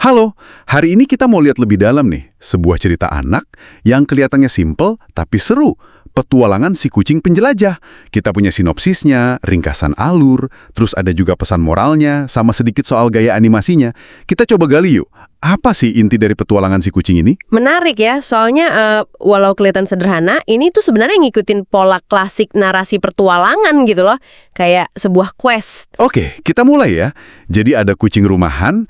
Halo, hari ini kita mau lihat lebih dalam nih, sebuah cerita anak yang kelihatannya simpel tapi seru. Petualangan si kucing penjelajah. Kita punya sinopsisnya, ringkasan alur, terus ada juga pesan moralnya, sama sedikit soal gaya animasinya. Kita coba gali yuk, apa sih inti dari petualangan si kucing ini? Menarik ya, soalnya walau kelihatan sederhana, ini tuh sebenarnya ngikutin pola klasik narasi petualangan gitu loh. Kayak sebuah quest. Oke, kita mulai ya. Jadi ada kucing rumahan,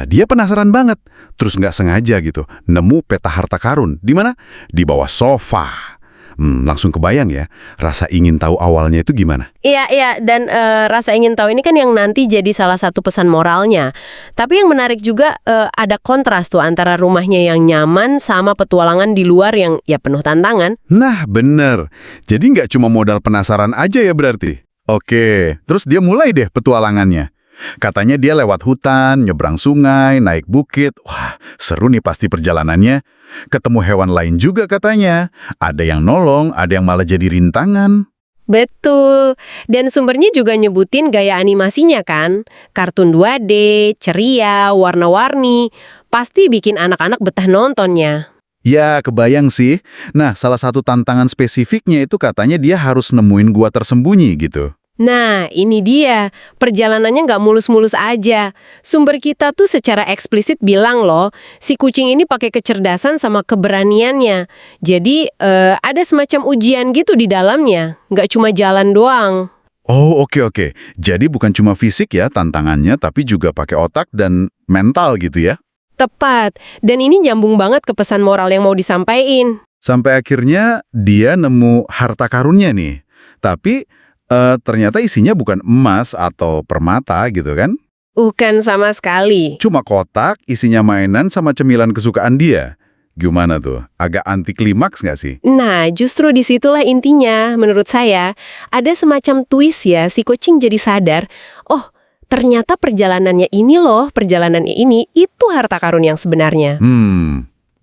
dia penasaran banget. Terus nggak sengaja gitu, nemu peta harta karun. Di mana? Di bawah sofa. Langsung kebayang ya, rasa ingin tahu awalnya itu gimana? Iya, dan rasa ingin tahu ini kan yang nanti jadi salah satu pesan moralnya. Tapi yang menarik juga ada kontras tuh antara rumahnya yang nyaman sama petualangan di luar yang ya penuh tantangan. Nah, bener. Jadi nggak cuma modal penasaran aja ya berarti? Oke, terus dia mulai deh petualangannya. Katanya dia lewat hutan, nyebrang sungai, naik bukit. Wah, seru nih pasti perjalanannya. Ketemu hewan lain juga katanya. Ada yang nolong, ada yang malah jadi rintangan. Betul. Dan sumbernya juga nyebutin gaya animasinya kan. Kartun 2D, ceria, warna-warni. Pasti bikin anak-anak betah nontonnya. Ya, kebayang sih. Nah, salah satu tantangan spesifiknya itu katanya dia harus nemuin gua tersembunyi gitu. Nah, ini dia. Perjalanannya nggak mulus-mulus aja. Sumber kita tuh secara eksplisit bilang loh, si kucing ini pakai kecerdasan sama keberaniannya. Jadi, ada semacam ujian gitu di dalamnya. Nggak cuma jalan doang. Oh, oke. Jadi bukan cuma fisik ya tantangannya, tapi juga pakai otak dan mental gitu ya. Tepat. Dan ini nyambung banget ke pesan moral yang mau disampaikan. Sampai akhirnya dia nemu harta karunnya nih. Tapi ternyata isinya bukan emas atau permata gitu kan? Bukan sama sekali. Cuma kotak, isinya mainan sama cemilan kesukaan dia. Gimana tuh? Agak anti klimaks nggak sih? Nah, justru disitulah intinya, menurut saya. Ada semacam twist ya, si kucing jadi sadar, oh, ternyata perjalanannya ini, itu harta karun yang sebenarnya.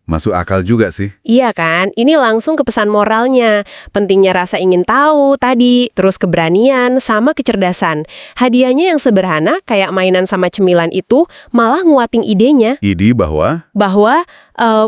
Masuk akal juga sih. Iya kan, ini langsung ke pesan moralnya. Pentingnya rasa ingin tahu tadi, terus keberanian sama kecerdasan. Hadiahnya yang sederhana, kayak mainan sama cemilan itu, malah nguatin idenya. Ide bahwa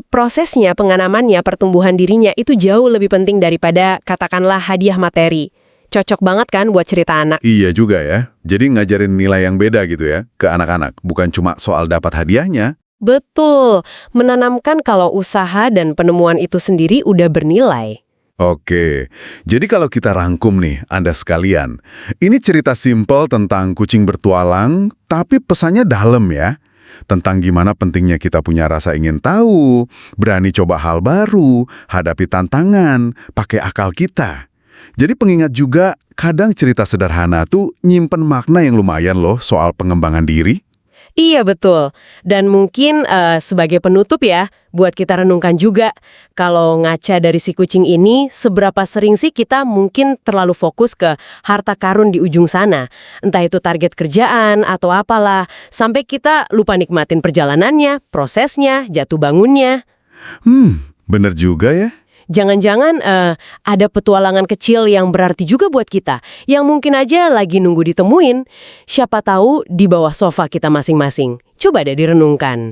Prosesnya, penganamannya, pertumbuhan dirinya itu jauh lebih penting daripada katakanlah hadiah materi. Cocok banget kan buat cerita anak? iya juga ya. Jadi ngajarin nilai yang beda gitu ya ke anak-anak. Bukan cuma soal dapat hadiahnya. Betul, menanamkan kalau usaha dan penemuan itu sendiri udah bernilai. Oke, jadi kalau kita rangkum nih, Anda sekalian. Ini cerita simpel tentang kucing bertualang, tapi pesannya dalam ya. Tentang gimana pentingnya kita punya rasa ingin tahu, berani coba hal baru, hadapi tantangan, pakai akal kita. Jadi pengingat juga, kadang cerita sederhana tuh nyimpen makna yang lumayan loh soal pengembangan diri. Iya betul, dan mungkin sebagai penutup ya, buat kita renungkan juga, kalau ngaca dari si kucing ini, seberapa sering sih kita mungkin terlalu fokus ke harta karun di ujung sana, entah itu target kerjaan atau apalah, sampai kita lupa nikmatin perjalanannya, prosesnya, jatuh bangunnya. Bener juga ya. Jangan-jangan ada petualangan kecil yang berarti juga buat kita, yang mungkin aja lagi nunggu ditemuin. Siapa tahu di bawah sofa kita masing-masing. Coba deh direnungkan.